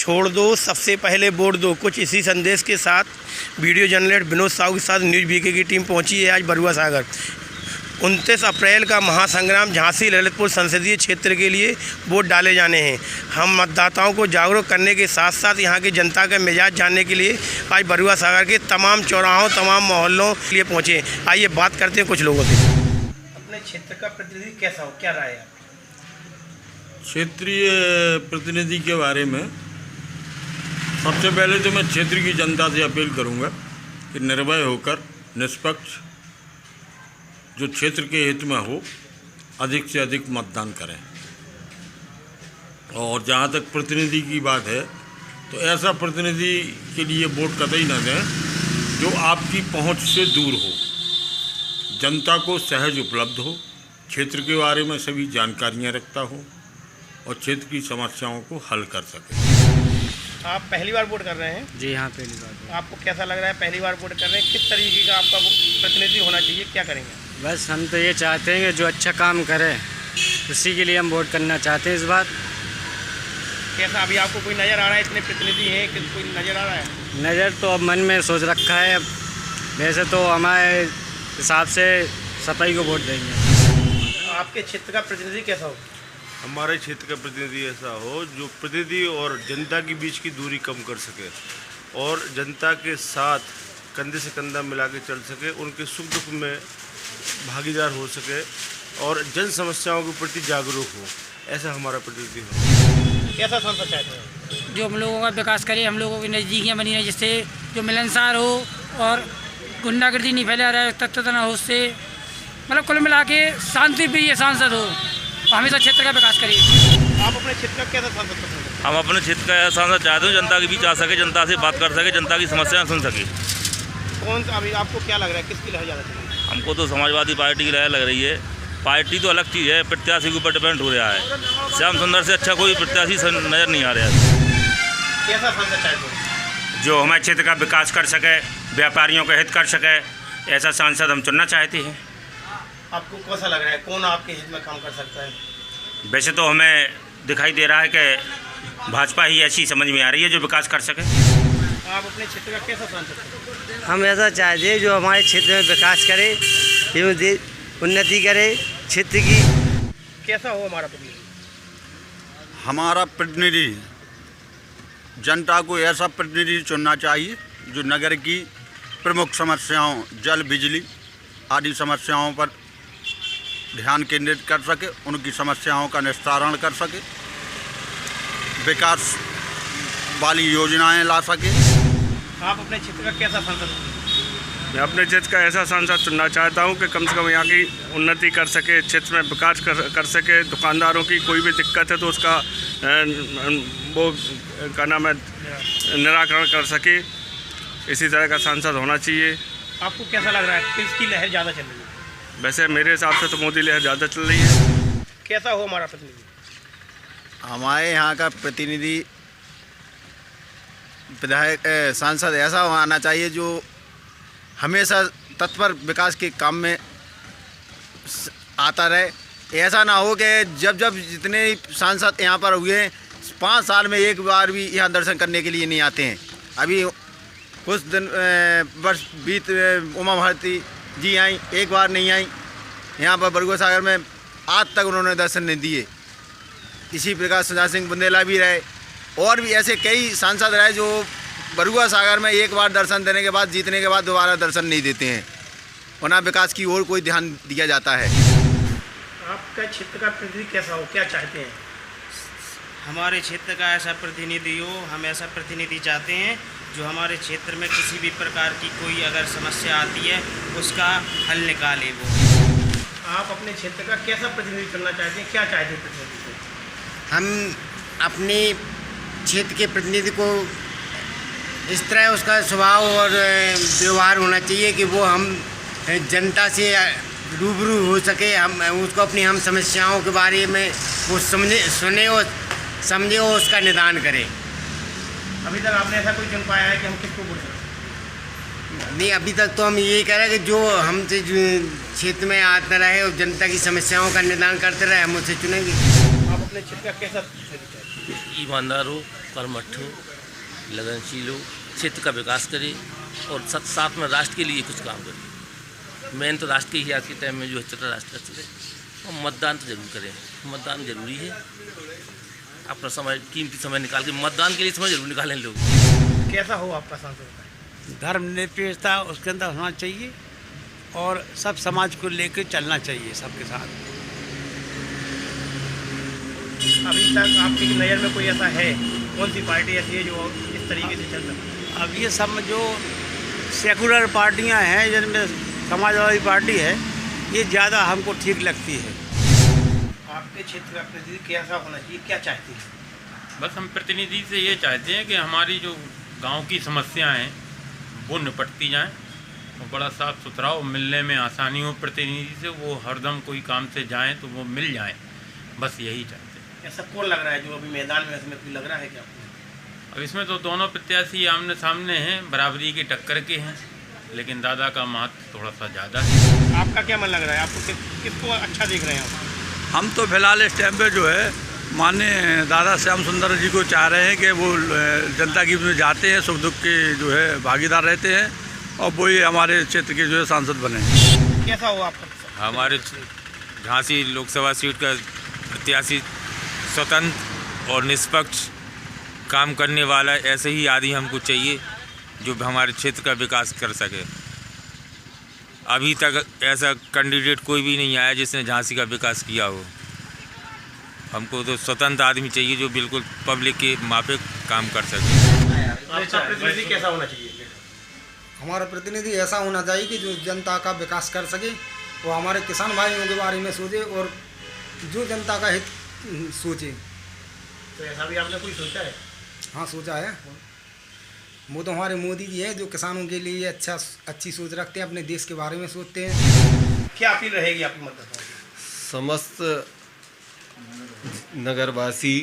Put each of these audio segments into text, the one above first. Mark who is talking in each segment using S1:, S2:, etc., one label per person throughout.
S1: छोड़ दो, सबसे पहले वोट दो। कुछ इसी संदेश के साथ वीडियो जर्नलिस्ट विनोद साहू के साथ न्यूज़ बीके की टीम पहुंची है आज बरुआ सागर। 29 अप्रैल का महासंग्राम झांसी ललितपुर संसदीय क्षेत्र के लिए वोट डाले जाने हैं। हम मतदाताओं को जागरूक करने के साथ साथ यहाँ की जनता का मिजाज जानने के लिए आज बरुआ सागर के तमाम चौराहों, तमाम मोहल्लों के लिए पहुँचे। आइए बात करते हैं कुछ लोगों से। अपने क्षेत्र का प्रतिनिधि कैसा हो, क्या राय है?
S2: क्षेत्रीय प्रतिनिधि के बारे में सबसे पहले तो मैं क्षेत्र की जनता से अपील करूंगा कि निर्भय होकर निष्पक्ष जो क्षेत्र के हित में हो अधिक से अधिक मतदान करें। और जहां तक प्रतिनिधि की बात है तो ऐसा प्रतिनिधि के लिए वोट कतई न दें जो आपकी पहुंच से दूर हो, जनता को सहज उपलब्ध हो, क्षेत्र के बारे में सभी जानकारियां रखता हो और क्षेत्र की समस्याओं को हल कर सके।
S1: आप पहली बार वोट कर रहे हैं?
S3: जी हाँ, पहली बार।
S1: आपको कैसा लग रहा है पहली बार वोट कर रहे हैं? किस तरीके का आपका प्रतिनिधि होना चाहिए, क्या करेंगे?
S3: बस हम तो ये चाहते हैं कि जो अच्छा काम करे उसी के लिए हम वोट करना चाहते हैं इस बार।
S1: कैसा अभी आपको कोई नज़र आ रहा है? इतने प्रतिनिधि हैं कि कोई नज़र आ रहा है?
S3: नज़र तो अब मन में सोच रखा है। वैसे तो हमारे हिसाब से सफाई को वोट देंगे।
S1: आपके क्षेत्र का प्रतिनिधि कैसा हो?
S4: हमारे क्षेत्र का प्रतिनिधि ऐसा हो जो प्रतिनिधि और जनता के बीच की दूरी कम कर सके और जनता के साथ कंधे से कंधा मिला के चल सके, उनके सुख दुख में भागीदार हो सके और जन समस्याओं के प्रति जागरूक हो, ऐसा हमारा प्रतिनिधि हो।
S1: कैसा सांसद चाहते हैं?
S5: जो हम लोगों का विकास करे, हम लोगों की नज़दीकियाँ बनी रहे, जिससे जो मिलनसार हो और गुंडागर्दी नहीं फैला रहे, तत्वता ना हो, उससे मतलब कुल मिला के शांति प्रिय सांसद हो, हमेशा क्षेत्र का विकास करिए।
S1: आप अपने क्षेत्र का कैसा सांसद पसंद है?
S6: हम अपने क्षेत्र का सांसद चाहते हैं जनता के बीच आ सके, जनता से बात कर सके, जनता की समस्याएं सुन सके।
S1: कौन सा अभी आपको क्या लग रहा है, किसकी लहर ज़्यादा चलेगी?
S6: हमको तो समाजवादी पार्टी की लहर लग रही है। पार्टी तो अलग चीज़ है, प्रत्याशी के ऊपर डिपेंड हो रहा है। श्याम सुंदर से अच्छा कोई प्रत्याशी नज़र नहीं आ रहा है।
S1: कैसा सांसद चाहते हैं?
S7: जो हमारे क्षेत्र का विकास कर सके, व्यापारियों का हित कर सके, ऐसा सांसद हम चुनना चाहते हैं।
S1: आपको कैसा लग रहा है, कौन आपके हित में काम कर सकता है?
S7: वैसे तो हमें दिखाई दे रहा है कि भाजपा ही ऐसी समझ में आ रही है जो विकास कर सके।
S1: आप अपने क्षेत्र का कैसा सांसद चाहते हैं?
S3: हम ऐसा चाहते हैं जो हमारे क्षेत्र में विकास करे, एवं उन्नति करे क्षेत्र की।
S1: कैसा हो हमारा प्रतिनिधि?
S2: हमारा प्रतिनिधि जनता को ऐसा प्रतिनिधि चुनना चाहिए जो नगर की प्रमुख समस्याओं, जल, बिजली आदि समस्याओं पर ध्यान केंद्रित कर सके, उनकी समस्याओं का निस्तारण कर सके, विकास वाली योजनाएं ला सके।
S1: आप अपने क्षेत्र का कैसा सांसद?
S8: मैं अपने क्षेत्र का ऐसा सांसद चुनना चाहता हूं कि कम से कम यहाँ की उन्नति कर सके, क्षेत्र में विकास कर सके, दुकानदारों की कोई भी दिक्कत है तो उसका वो का नाम है निराकरण कर सके। इसी तरह का सांसद होना चाहिए।
S1: आपको कैसा लग रहा है, किसकी लहर ज़्यादा चल रही है?
S8: वैसे मेरे हिसाब से तो मोदी लहर ज़्यादा चल रही है।
S1: कैसा हो हमारा प्रतिनिधि?
S9: हमारे यहाँ का प्रतिनिधि विधायक सांसद ऐसा आना चाहिए जो हमेशा तत्पर विकास के काम में आता रहे। ऐसा ना हो कि जब जितने सांसद यहाँ पर हुए 5 साल में एक बार भी यहाँ दर्शन करने के लिए नहीं आते हैं। अभी कुछ दिन वर्ष बीत उमा भारती जी आई, एक बार नहीं आई यहाँ पर बरुआ सागर में, आज तक उन्होंने दर्शन नहीं दिए। इसी प्रकार सुजान सिंह बुंदेला भी रहे और भी ऐसे कई सांसद रहे जो बरुआ सागर में एक बार दर्शन देने के बाद, जीतने के बाद दोबारा दर्शन नहीं देते हैं, वरना विकास की ओर कोई ध्यान दिया जाता है।
S1: आपका क्षेत्र का प्रतिनिधि कैसा हो, क्या चाहते हैं?
S10: हमारे क्षेत्र का ऐसा प्रतिनिधि हो, हम ऐसा प्रतिनिधि चाहते हैं जो हमारे क्षेत्र में किसी भी प्रकार की कोई अगर समस्या आती है उसका हल निकाले। वो
S1: आप अपने क्षेत्र का कैसा प्रतिनिधि चुनना चाहते हैं, क्या चाहते हैं प्रतिनिधि को?
S3: हम अपने क्षेत्र के प्रतिनिधि को इस तरह उसका स्वभाव और व्यवहार होना चाहिए कि वो हम जनता से रूबरू हो सके, हम उसको अपनी हम समस्याओं के बारे में वो सुने और समझे और उसका निदान करें।
S1: अभी तक आपने ऐसा कोई चुन पाया है कि हम किसको वोट करें?
S3: नहीं, अभी तक तो हम यही कह रहे हैं कि जो हमसे क्षेत्र में आता रहे और जनता की समस्याओं का निदान करते रहे, हम उसे चुनेंगे।
S1: आप अपने क्षेत्र का कैसा?
S6: ईमानदार हो, कर्मठ हो, लगनशील हो, क्षेत्र का विकास करे और साथ में राष्ट्र के लिए कुछ काम करे। मेन तो राष्ट्र के ही आज के टाइम में जो है चल रहा राष्ट्र का चले, और मतदान तो जरूर करें। मतदान जरूरी है। अपना समय, कीमती समय निकाल के मतदान के लिए समय जरूर निकालें लोग।
S1: कैसा हो आपका सांसद?
S11: धर्मनिरपेक्षता उसके अंदर होना चाहिए और सब समाज को लेकर चलना चाहिए सबके साथ।
S1: अभी तक आपकी नज़र में कोई ऐसा है, कौन सी पार्टी ऐसी है जो इस तरीके से चल सकती है?
S11: अब ये सब जो सेकुलर पार्टियां हैं जिनमें समाजवादी पार्टी है, ये ज़्यादा हमको ठीक लगती है।
S1: आपके क्षेत्र का प्रतिनिधि कैसा होना चाहिए, क्या चाहते हैं?
S12: बस हम प्रतिनिधि से ये चाहते हैं कि हमारी जो गांव की समस्याएं हैं वो निपटती जाएं और बड़ा साफ सुथरा हो, मिलने में आसानी हो प्रतिनिधि से, वो हरदम कोई काम से जाएं तो वो मिल जाएं, बस यही चाहते हैं।
S1: ऐसा कौन लग रहा है जो अभी मैदान में इसमें कोई लग रहा है क्या आपको?
S12: अब इसमें तो दोनों प्रत्याशी आमने सामने हैं, बराबरी की टक्कर के हैं, लेकिन दादा का महत्व थोड़ा सा ज़्यादा है।
S1: आपका क्या मन लग रहा है, आपको किसको अच्छा देख रहे हैं आप?
S13: हम तो फिलहाल इस टाइम पे जो है माननीय दादा श्याम सुंदर जी को चाह रहे हैं कि वो जनता की में जाते हैं, सुख दुख के जो है भागीदार रहते हैं और वही हमारे क्षेत्र के जो है सांसद बने।
S1: कैसा हो आपका?
S14: हमारे झांसी लोकसभा सीट का प्रत्याशी स्वतंत्र और निष्पक्ष काम करने वाला ऐसे ही आदमी हमको चाहिए जो हमारे क्षेत्र का विकास कर सके। अभी तक ऐसा कैंडिडेट कोई भी नहीं आया जिसने झांसी का विकास किया हो। हमको तो स्वतंत्र आदमी चाहिए जो बिल्कुल पब्लिक के माफिक काम कर सके।
S1: आपका प्रतिनिधि कैसा होना चाहिए?
S15: हमारा प्रतिनिधि ऐसा होना चाहिए कि जो जनता का विकास कर सके, वो हमारे किसान भाइयों के बारे में सोचे और जो जनता का हित सोचे।
S1: तो ऐसा भी आपने कोई सोचा है?
S15: हाँ, सोचा है। वो तो हमारे मोदी जी है जो किसानों के लिए अच्छी सोच रखते हैं, अपने देश के बारे में सोचते हैं।
S1: क्या अपील रहेगी आपकी मतदाताओं की?
S16: समस्त नगरवासी,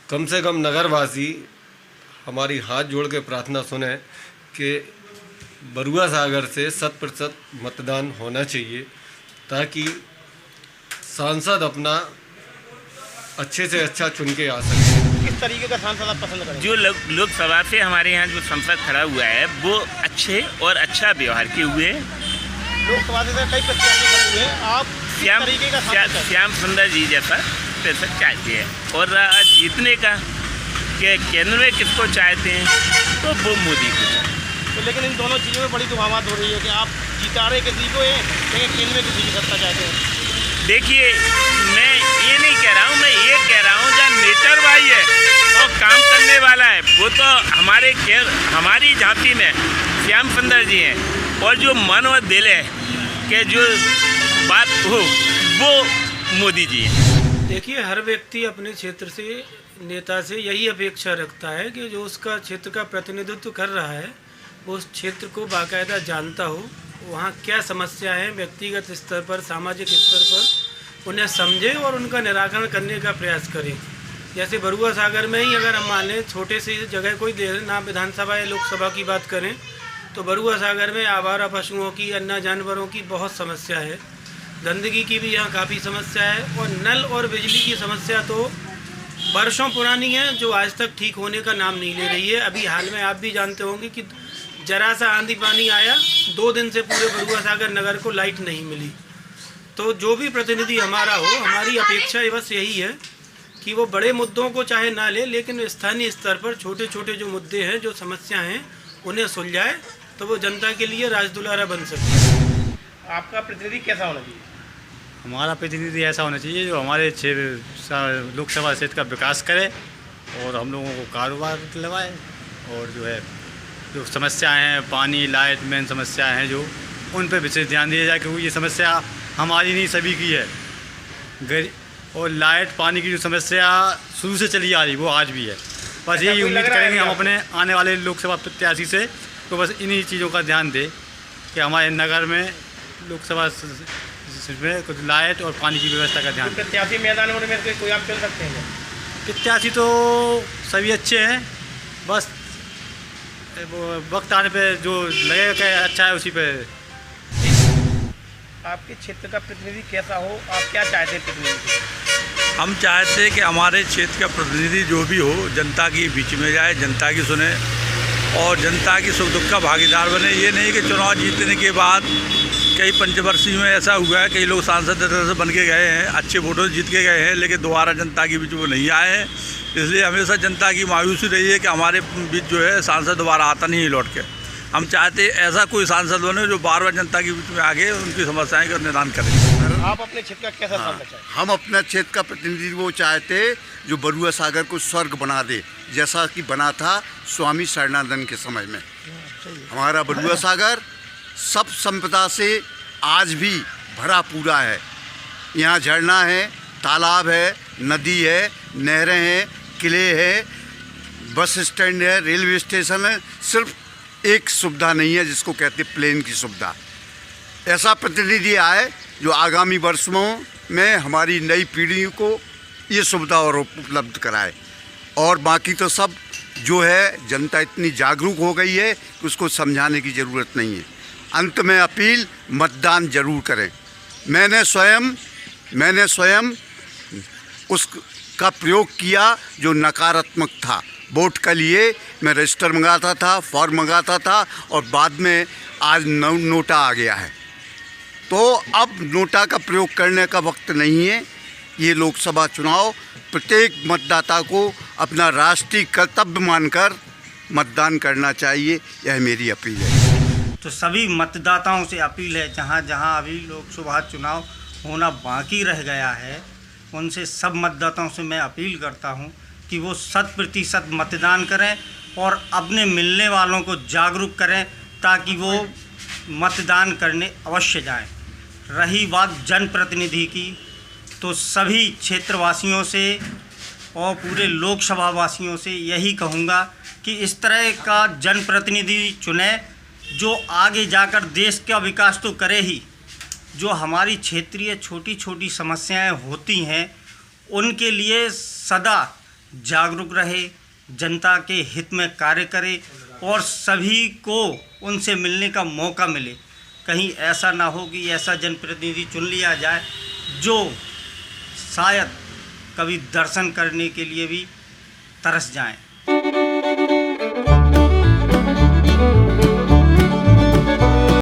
S16: कम से कम नगरवासी हमारी हाथ जोड़ के प्रार्थना सुने कि बरुआ सागर से 100% मतदान होना चाहिए ताकि सांसद अपना अच्छे से अच्छा चुन के आ सके।
S1: किस तरीके का सांसद आप पसंद करें?
S7: जो लोकसभा से हमारे यहाँ जो संसद खड़ा हुआ है वो अच्छे और अच्छा व्यवहार किए हुए।
S1: लोकसभा से कई प्रत्याशी खड़े हुए हैं, आप किस तरीके का सांसद?
S7: श्याम सुंदर जी जैसा पैसा चाहते हैं और जीतने का कि केंद्र में किसको चाहते हैं तो वो मोदी को चाहते हैं।
S1: तो लेकिन इन दोनों चीज़ों में बड़ी दुहामात हो रही है कि आप जिता रहे किसी को है लेकिन केंद्र में किसी की सत्ता चाहते हैं।
S7: देखिए, मैं ये नहीं कह रहा हूँ, मैं ये कह रहा हूँ जहाँ नेचर भाई है और काम करने वाला है वो तो हमारी झांसी में श्याम सुंदर जी हैं और जो मन और दिल है कि जो बात हो वो मोदी जी हैं।
S17: देखिए, हर व्यक्ति अपने क्षेत्र से नेता से यही अपेक्षा रखता है कि जो उसका क्षेत्र का प्रतिनिधित्व कर रहा है वो उस क्षेत्र को बाकायदा जानता हो, वहाँ क्या समस्या है व्यक्तिगत स्तर पर, सामाजिक स्तर पर उन्हें समझे और उनका निराकरण करने का प्रयास करे। जैसे बरुआ सागर में ही अगर हम मान लें, छोटे से जगह कोई ना विधानसभा या लोकसभा की बात करें तो बरुआ सागर में आवारा पशुओं की, अन्य जानवरों की बहुत समस्या है, गंदगी की भी यहाँ काफ़ी समस्या है और नल और बिजली की समस्या तो वर्षों पुरानी है जो आज तक ठीक होने का नाम नहीं ले रही है। अभी हाल में आप भी जानते होंगे कि जरा सा आंधी पानी आया, 2 दिन से पूरे बरुआ सागर नगर को लाइट नहीं मिली। तो जो भी प्रतिनिधि हमारा हो, हमारी अपेक्षा बस यही है कि वो बड़े मुद्दों को चाहे ना ले लेकिन स्थानीय स्तर पर छोटे छोटे जो मुद्दे हैं, जो समस्याएं हैं उन्हें सुलझाए तो वो जनता के लिए राजदुलारा बन सकता है।
S1: आपका प्रतिनिधि कैसा होना चाहिए?
S18: हमारा प्रतिनिधि ऐसा होना चाहिए जो हमारे लोकसभा क्षेत्र का विकास करे और हम लोगों को कारोबार दिलवाए और जो है जो समस्याएं हैं, पानी, लाइट, मेन समस्याएं हैं जो उन पर विशेष ध्यान दिया जाए क्योंकि ये समस्या हमारी नहीं सभी की है। और लाइट, पानी की जो समस्या शुरू से चली आ रही वो आज भी है। बस यही उम्मीद करेंगे हम अपने आने वाले लोकसभा प्रत्याशी से, तो बस इन्हीं चीज़ों का ध्यान दें कि हमारे नगर में लोकसभा में कुछ लाइट और पानी की व्यवस्था का ध्यान।
S1: प्रत्याशी मैदान में कोई आप चल सकते हैं?
S18: प्रत्याशी तो सभी अच्छे हैं, बस वक्त आने पे जो लगेगा कि अच्छा है उसी पे।
S1: आपके क्षेत्र का प्रतिनिधि कैसा हो, आप क्या चाहते हैं प्रतिनिधि?
S13: हम चाहते हैं कि हमारे क्षेत्र का प्रतिनिधि जो भी हो जनता के बीच में जाए, जनता की सुने और जनता की सुख दुख का भागीदार बने। ये नहीं कि चुनाव जीतने के बाद कई पंचवर्षीय में ऐसा हुआ है, कई लोग सांसद से बन के गए हैं, अच्छे वोटों से जीत के गए हैं, लेकिन दोबारा जनता के बीच वो नहीं आए हैं। इसलिए हमेशा जनता की मायूसी रही है कि हमारे बीच जो है सांसद दोबारा आता नहीं है लौट के। हम चाहते ऐसा कोई सांसद बने जो बार बार जनता के बीच में आके उनकी समस्याएं का निदान करें।
S1: आप अपने क्षेत्र का कैसा सामना चाहते?
S19: हम अपना क्षेत्र का प्रतिनिधि वो चाहते जो बरुआ सागर को स्वर्ग बना दे, जैसा कि बना था स्वामी शरणानंद के समय में। हमारा बरुआ सागर सब संपदा से आज भी भरा पूरा है। यहाँ झरना है, तालाब है, नदी है, नहरें हैं, किले हैं, बस स्टैंड है, रेलवे स्टेशन है। सिर्फ एक सुविधा नहीं है जिसको कहते प्लेन की सुविधा। ऐसा प्रतिनिधि आए जो आगामी वर्षों में हमारी नई पीढ़ी को ये सुविधा और उपलब्ध कराए। और बाकी तो सब जो है जनता इतनी जागरूक हो गई है कि उसको समझाने की ज़रूरत नहीं है। अंत में अपील, मतदान जरूर करें। मैंने स्वयं उसका प्रयोग किया जो नकारात्मक था। वोट के लिए मैं रजिस्टर मंगाता था, फॉर्म मंगाता था और बाद में आज नोटा आ गया है। तो अब नोटा का प्रयोग करने का वक्त नहीं है। ये लोकसभा चुनाव प्रत्येक मतदाता को अपना राष्ट्रीय कर्तव्य मानकर मतदान करना चाहिए, यह मेरी अपील है।
S20: तो सभी मतदाताओं से अपील है, जहाँ जहाँ अभी लोकसभा चुनाव होना बाकी रह गया है, उनसे सब मतदाताओं से मैं अपील करता हूँ कि वो 100% मतदान करें और अपने मिलने वालों को जागरूक करें ताकि वो मतदान करने अवश्य जाएं। रही बात जनप्रतिनिधि की, तो सभी क्षेत्रवासियों से और पूरे लोकसभा वासियों से यही कहूँगा कि इस तरह का जनप्रतिनिधि चुने जो आगे जाकर देश का विकास तो करे ही, जो हमारी क्षेत्रीय छोटी छोटी समस्याएं होती हैं उनके लिए सदा जागरूक रहे, जनता के हित में कार्य करे और सभी को उनसे मिलने का मौका मिले। कहीं ऐसा ना हो कि ऐसा जनप्रतिनिधि चुन लिया जाए जो शायद कभी दर्शन करने के लिए भी तरस जाएं।